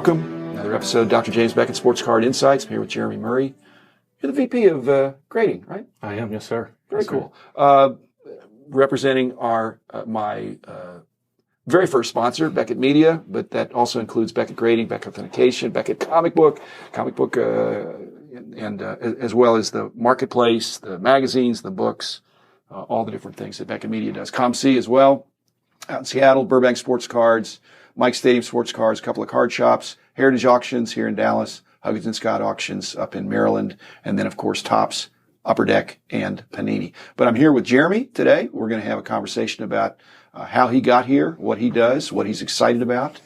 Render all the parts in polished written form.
Welcome. Another episode of Dr. James Beckett Sports Card Insights. I'm here with Jeromy Murray. You're the VP of grading, right? I am, yes, sir. Very yes, cool. Representing our my very first sponsor, Beckett Media, but that also includes Beckett Grading, Beckett Authentication, Beckett Comic Book, and as well as the marketplace, the magazines, the books, all the different things that Beckett Media does. ComC as well, out in Seattle, Burbank Sports Cards, Mike Stadium Sports Cards, a couple of card shops, Heritage Auctions here in Dallas, Huggins and Scott Auctions up in Maryland, and then, of course, Topps, Upper Deck, and Panini. But I'm here with Jeromy today. We're going to have a conversation about how he got here, what he does, what he's excited about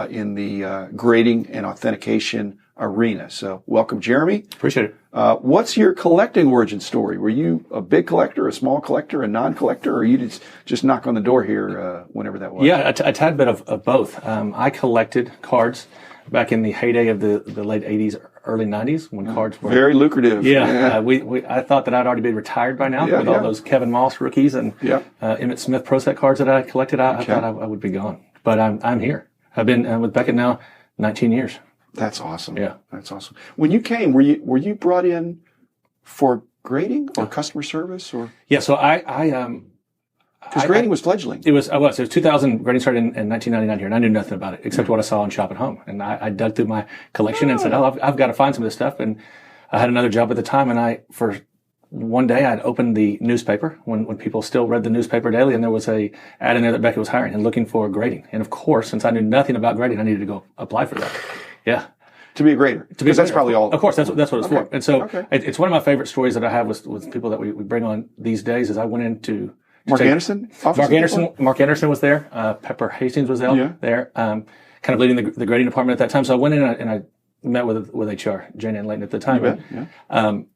in the grading and authentication arena. So welcome, Jeromy. Appreciate it. What's your collecting origin story? Were you a big collector, a small collector, a non-collector, or you just knock on the door here whenever that was? Yeah, a tad bit of both. I collected cards back in the heyday of the late 80s, early 90s when cards were very lucrative. Yeah, I thought that I'd already be retired by now with all those Kevin Moss rookies and Emmitt Smith Pro Set cards that I collected. I thought I would be gone, but I'm here. I've been with Beckett now 19 years. That's awesome. Yeah, that's awesome. When you came, were you brought in for grading or customer service or? Yeah, so because grading was fledgling. It was 2000. Grading started in 1999 here, and I knew nothing about it except what I saw on Shop at Home. And I dug through my collection and said, I've got to find some of this stuff. And I had another job at the time, and for one day I'd opened the newspaper when people still read the newspaper daily, and there was a ad in there that Beckett was hiring and looking for grading. And of course, since I knew nothing about grading, I needed to go apply for that. Yeah. To be a grader. Because that's probably all. Of course, that's what it's for. And so it's one of my favorite stories that I have with people that we bring on these days is I went into Mark Anderson? Mark Anderson was there. Pepper Hastings was there. Kind of leading the grading department at that time. So I went in and I met with HR, Jane Ann Layton at the time.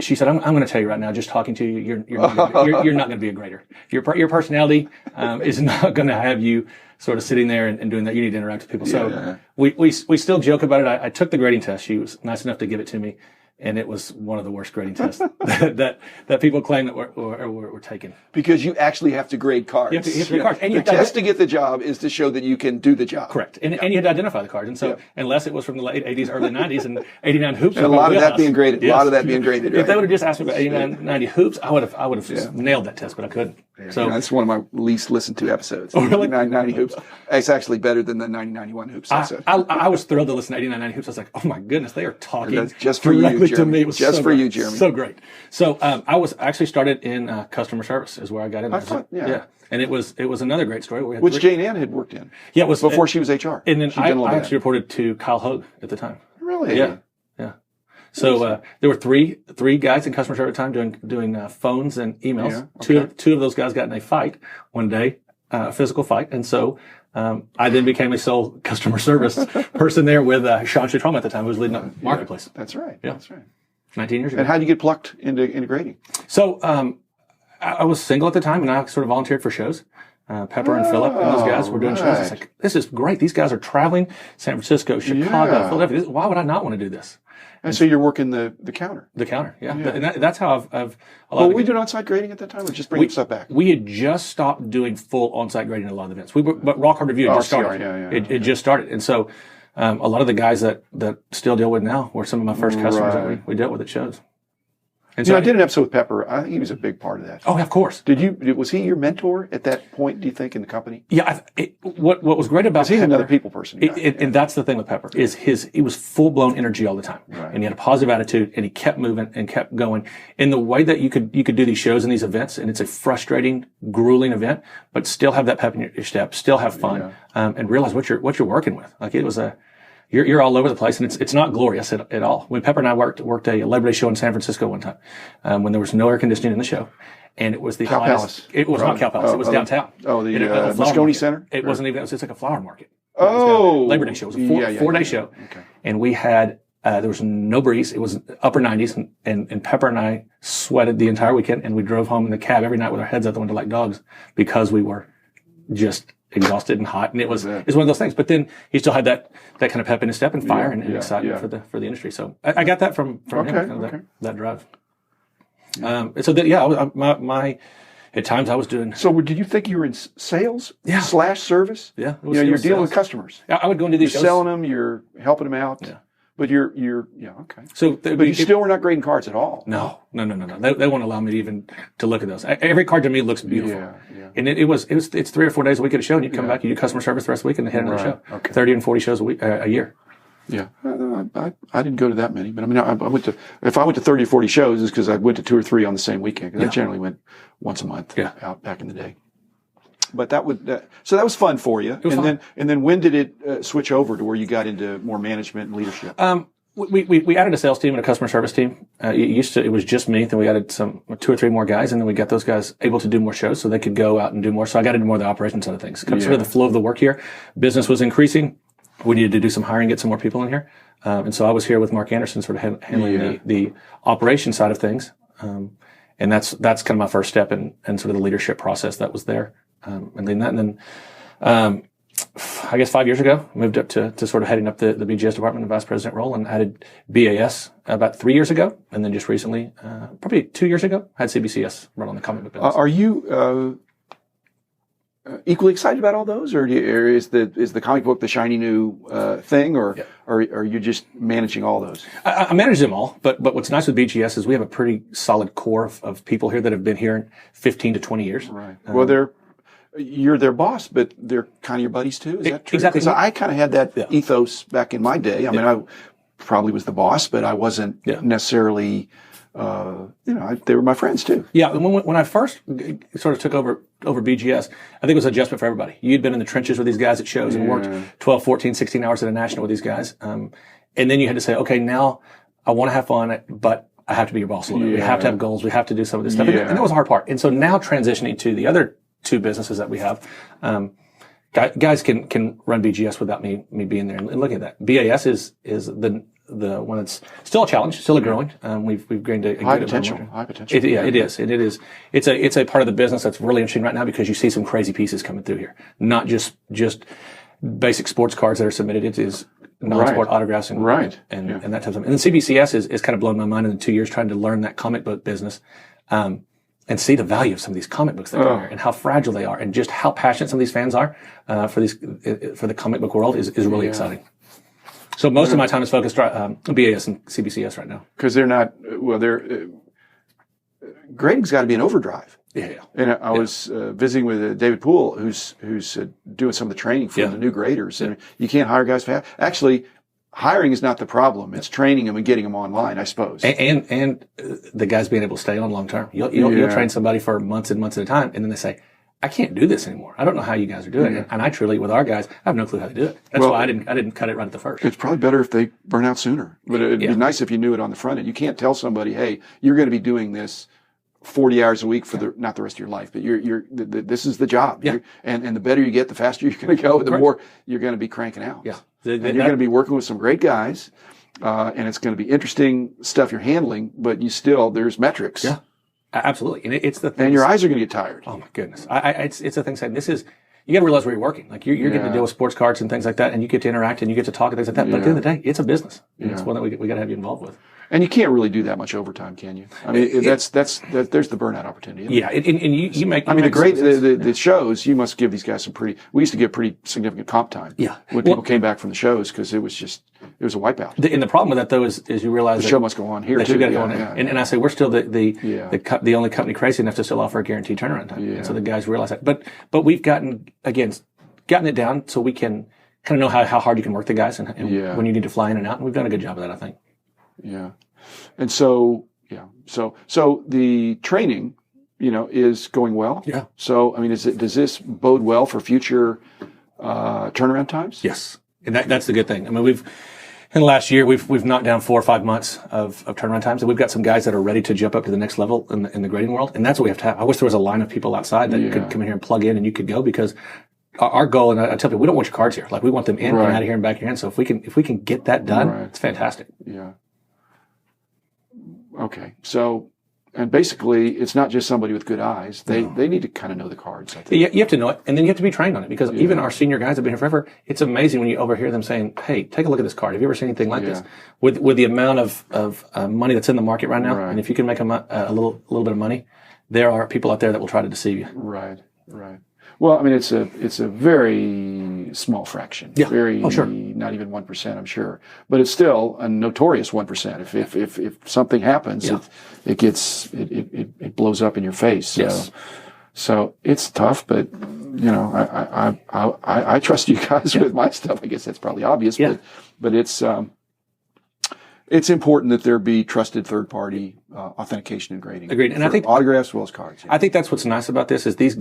She said, I'm going to tell you right now, just talking to you, you're not going to be a grader. Your personality is not going to have you sort of sitting there and doing that. You need to interact with people. So we still joke about it. I took the grading test. She was nice enough to give it to me. And it was one of the worst grading tests that people claim that were taken. Because you actually have to grade cards. You have to grade cards. And the test to get the job is to show that you can do the job. Correct. And you had to identify the cards. And so unless it was from the late 80s, early 90s, and 89 hoops. And a lot of that being graded. Yes. A lot of that being graded. If they would have just asked me about 89, 90 hoops, I would have nailed that test, but I couldn't. Yeah, so that's one of my least listened to episodes. Oh, really? 89, 90 hoops. It's actually better than the 90, 91 hoops. I was thrilled to listen to 89, 90 hoops. I was like, oh my goodness, they are talking that's just for directly you, to me. It was just for you, Jeromy. So great. So I was actually started in customer service is where I got in. Yeah. And it was another great story. Which Jane Ann had worked in. Yeah, it was before she was HR. And then I actually reported to Kyle Hogue at the time. Really? Yeah. So there were three guys in customer service at the time doing phones and emails. Yeah, two of those guys got in a fight one day, a physical fight, and so I then became a sole customer service person there with Sean Chitroma at the time, who was leading up Marketplace. That's right. Yeah. That's right. 19 years ago. And how did you get plucked into grading? So I was single at the time, and I sort of volunteered for shows. Pepper and Phillip and those guys were doing shows. I was like, this is great. These guys are traveling San Francisco, Chicago, Philadelphia. Why would I not want to do this? And so you're working the counter. The counter, yeah. And that's how I've were we doing on-site grading at that time, or just bringing stuff back? We had just stopped doing full on-site grading at a lot of events. But Rock Hard Review just started. It just started. And so a lot of the guys that still deal with now were some of my first customers that we dealt with at shows. And so I did an episode with Pepper. I think he was a big part of that. Oh, of course. Was he your mentor at that point, do you think, in the company? Yeah. What was great about Pepper... He's another people person. And that's the thing with Pepper, is he was full-blown energy all the time. Right. And he had a positive attitude, and he kept moving and kept going. In the way that you could do these shows and these events, and it's a frustrating, grueling event, but still have that pep in your step, still have fun, and realize what you're working with. Like it was you're all over the place, and it's not glorious at all. When Pepper and I worked a Labor Day show in San Francisco one time, when there was no air conditioning in the show, and it was the Cow highest. Palace. It was not Cow Palace. It was downtown. Oh, the Moscone Center. It wasn't even. It was like a flower market. Oh, Labor Day show. It was a four-day show, and we had there was no breeze. It was upper 90s, and Pepper and I sweated the entire weekend, and we drove home in the cab every night with our heads out the window like dogs because we were just exhausted and hot, and it was one of those things. But then he still had that kind of pep in his step and fire and excitement for the industry. So I got that from him, that drive. So that, my At times I was doing. So did you think you were in sales / service? Yeah. You're dealing with customers. I would go into these shows. You're selling them. You're helping them out. Yeah. But okay. So, but you still were not grading cards at all. No. They won't allow me to look at those. Every card to me looks beautiful. Yeah. And it's 3 or 4 days a week at a show, and you come back, you do customer service the rest of the week, and then head another show. Okay. 30 and 40 shows a year. Yeah, I didn't go to that many, but I mean, if I went to 30 or 40 shows, it's because I went to 2 or 3 on the same weekend. Because I generally went once a month out back in the day. But so that was fun for you. And then when did it switch over to where you got into more management and leadership? We added a sales team and a customer service team. It was just me. Then we added 2 or 3 more guys, and then we got those guys able to do more shows so they could go out and do more. So I got into more of the operations side of things. Sort of the flow of the work here. Business was increasing. We needed to do some hiring, get some more people in here. And so I was here with Mark Anderson sort of handling the operation side of things. And that's kind of my first step in sort of the leadership process that was there. And then I guess 5 years ago, moved up to sort of heading up the BGS department, the vice president role, and added BAS about 3 years ago. And then just recently, probably 2 years ago, had CBCS run on the comic book business. Are you equally excited about all those, or is the comic book the shiny new thing, or are you just managing all those? I manage them all, but what's nice with BGS is we have a pretty solid core of people here that have been here 15 to 20 years. Right. Well, you're their boss, but they're kind of your buddies too. Is that true? Exactly. Because I kind of had that ethos back in my day. I mean, I probably was the boss, but I wasn't necessarily. They were my friends too. Yeah, when I first sort of took over BGS, I think it was an adjustment for everybody. You'd been in the trenches with these guys at shows and worked 12, 14, 16 hours at a national with these guys. And then you had to say, okay, now I want to have fun, but I have to be your boss a little bit. We have to have goals. We have to do some of this stuff. And that was a hard part. And so now transitioning to the other 2 businesses that we have, guys can run BGS without me being there. And look at that. BAS is the one that's still a challenge, still growing. We've gained a high good potential. It is. It's a part of the business that's really interesting right now because you see some crazy pieces coming through here. Not just basic sports cards that are submitted. It is non-sport autographs and that type of stuff. And then CBCS is kind of blown my mind in the 2 years trying to learn that comic book business. And see the value of some of these comic books that come here and how fragile they are and just how passionate some of these fans are for the comic book world is really exciting. So most of my time is focused on BAS and CBCS right now. Because they're not, grading's got to be an overdrive. Yeah. And I was visiting with David Poole, who's doing some of the training for the new graders. And you can't hire guys fast. Actually, hiring is not the problem. It's training them and getting them online, I suppose. And the guys being able to stay on long term. You'll train somebody for months and months at a time, and then they say, I can't do this anymore. I don't know how you guys are doing it. And I truly, with our guys, I have no clue how to do it. That's why I didn't cut it right at the first. It's probably better if they burn out sooner. But it'd be nice if you knew it on the front end. You can't tell somebody, hey, you're going to be doing this 40 hours a week for not the rest of your life, but this is the job. Yeah. And the better you get, the faster you're going to go, the more you're going to be cranking out. Yeah. And you're going to be working with some great guys, and it's going to be interesting stuff you're handling, but there's metrics. Yeah. Absolutely. And it's the thing. And your eyes are going to get tired. Oh my goodness. It's the thing saying you got to realize where you're working. Like you're getting to deal with sports cards and things like that, and you get to interact and you get to talk and things like that. But at the end of the day, it's a business. And it's one that we got to have you involved with. And you can't really do that much overtime, can you? I mean, there's the burnout opportunity. Yeah, and you make. The shows, you must give these guys we used to get pretty significant comp time. Yeah. When people came back from the shows because it was a wipeout. And the problem with that though is you realize the show must go on here too. And I say we're still the only company crazy enough to still offer a guaranteed turnaround time. Yeah. So the guys realize that. But we've gotten it down so we can kind of know how hard you can work the guys and when you need to fly in and out. And we've done a good job of that, I think. Yeah. And so the training, is going well. Yeah. So, I mean, does this bode well for future turnaround times? Yes. And that's the good thing. I mean, in the last year, we've knocked down 4 or 5 months of turnaround times, and we've got some guys that are ready to jump up to the next level in the grading world. And that's what we have to have. I wish there was a line of people outside that you could come in here and plug in and you could go, because our goal, and I tell people, we don't want your cards here. Like, we want them in and out of here and back of your hand. So if we can get that done, it's fantastic. Yeah. Okay. So, and basically, it's not just somebody with good eyes. They need to kind of know the cards, I think. You have to know it, and then you have to be trained on it, because even our senior guys have been here forever. It's amazing when you overhear them saying, hey, take a look at this card. Have you ever seen anything like this? With the amount of money that's in the market right now, and if you can make a little bit of money, there are people out there that will try to deceive you. Right. Well, I mean, it's a very small fraction. Yeah. Sure. Not even 1%, I'm sure. But it's still a notorious 1%. If something happens, it blows up in your face. Yes. So it's tough, but I trust you guys with my stuff. I guess that's probably obvious, but it's important that there be trusted third-party authentication and grading. Agreed. And I think autographs as well as cards. I think that's what's nice about this is these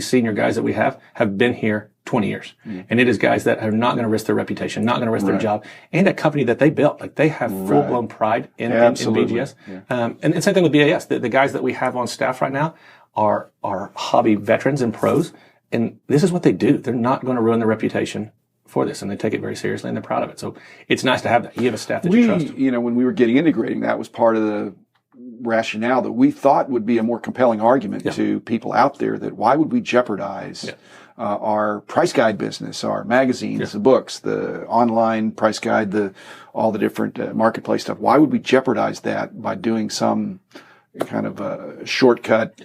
senior guys that we have been here 20 years. Mm-hmm. And it is guys that are not going to risk their reputation, not going to risk their job, and a company that they built. Like they have full-blown pride in BGS. Yeah. And same thing with BAS. The guys that we have on staff right now are hobby veterans and pros. And this is what they do. They're not going to ruin their reputation for this, and they take it very seriously, and they're proud of it. So it's nice to have that. You have a staff that you trust. When we were getting into grading, that was part of the rationale that we thought would be a more compelling argument to people out there, that why would we jeopardize our price guide business, our magazines, the books, the online price guide, all the different marketplace stuff. Why would we jeopardize that by doing some kind of a shortcut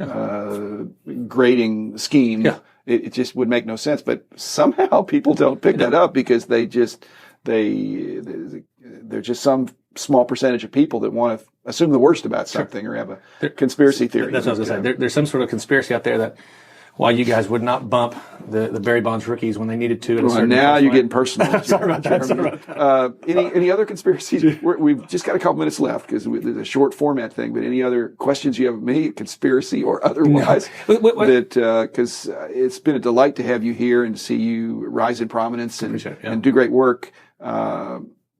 grading scheme? Yeah. It just would make no sense. But somehow people don't pick that up because there's just some small percentage of people that want to assume the worst about something or have a conspiracy theory. That's what I was going to say. There's some sort of conspiracy out there that why you guys would not bump the Barry Bonds rookies when they needed to. Now you're getting personal. Sorry about that. Any other conspiracies? We've just got a couple minutes left because there's a short format thing. But any other questions you have of me, conspiracy or otherwise? Because it's been a delight to have you here and to see you rise in prominence and do great work.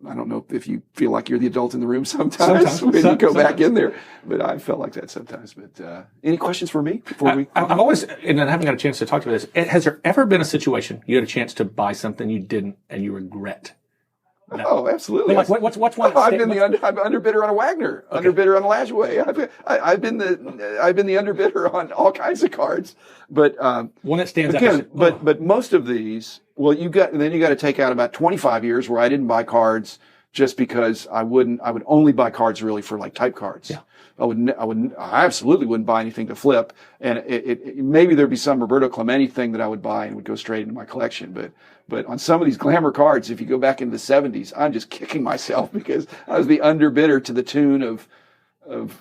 I don't know if you feel like you're the adult in the room sometimes when you go back in there, but I felt like that sometimes. But any questions for me before we? I've always, and I haven't got a chance to talk to you about this. Has there ever been a situation you had a chance to buy something you didn't and you regret? Oh, absolutely. Like what's one? I'm underbidder on a Wagner, underbidder on a Lajoie. I've been the underbidder on all kinds of cards. But one that stands out. But most of these, well, you got to take out about 25 years where I didn't buy cards just because I would only buy cards really for like type cards. Yeah. I absolutely wouldn't buy anything to flip. And maybe there'd be some Roberto Clemente thing that I would buy and would go straight into my collection. But on some of these glamour cards, if you go back into the 70s, I'm just kicking myself because I was the underbidder to the tune of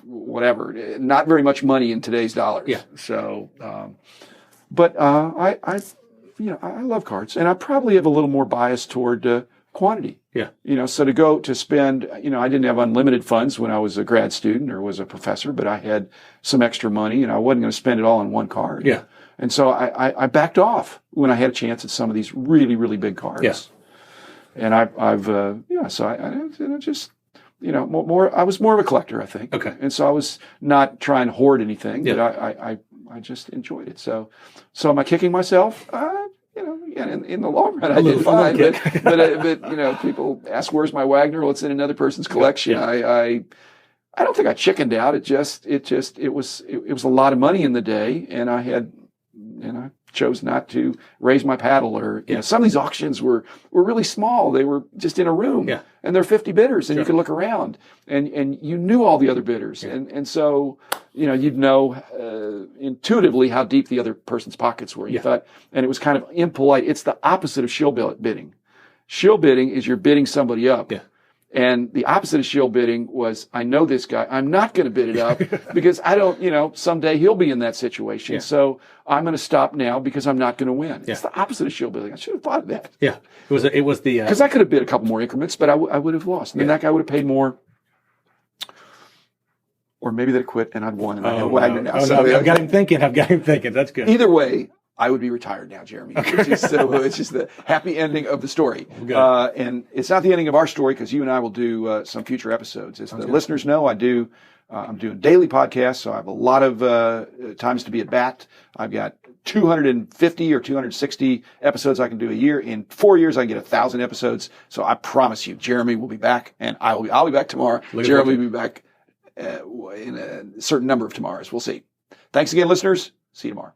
whatever, not very much money in today's dollars. Yeah. So, I love cards, and I probably have a little more bias toward quantity. Yeah. So to spend, I didn't have unlimited funds when I was a grad student or was a professor, but I had some extra money and I wasn't going to spend it all on one card. Yeah. And so I backed off when I had a chance at some of these really, really big cards. Yes. And I was more of a collector, I think. Okay. And so I was not trying to hoard anything, but I just enjoyed it. So am I kicking myself? In the long run, I did fine. But people ask, "Where's my Wagner?" Well, it's in another person's collection. Yeah. I don't think I chickened out. It was a lot of money in the day, and I chose not to raise my paddle or some of these auctions were really small. They were just in a room, and there are 50 bidders, and you could look around, and you knew all the other bidders, and so you'd know intuitively how deep the other person's pockets were. You thought, and it was kind of impolite. It's the opposite of shill bidding. Shill bidding is you're bidding somebody up. Yeah. And the opposite of shill bidding was, I know this guy, I'm not going to bid it up because I don't, someday he'll be in that situation. Yeah. So I'm going to stop now because I'm not going to win. Yeah. It's the opposite of shill bidding. I should have thought of that. Yeah. It was the, because I could have bid a couple more increments, but I would have lost. And then that guy would have paid more. Or maybe they'd quit and I'd won and I had Wagner now. I've got him thinking. That's good. Either way, I would be retired now, Jeromy. Okay. It's just the happy ending of the story. And it's not the ending of our story because you and I will do some future episodes. As the listeners know, I'm doing daily podcasts, so I have a lot of times to be at bat. I've got 250 or 260 episodes I can do a year. In 4 years, I can get 1,000 episodes. So I promise you, Jeromy will be back, and I'll be back tomorrow. Jeromy will be back in a certain number of tomorrows. We'll see. Thanks again, listeners. See you tomorrow.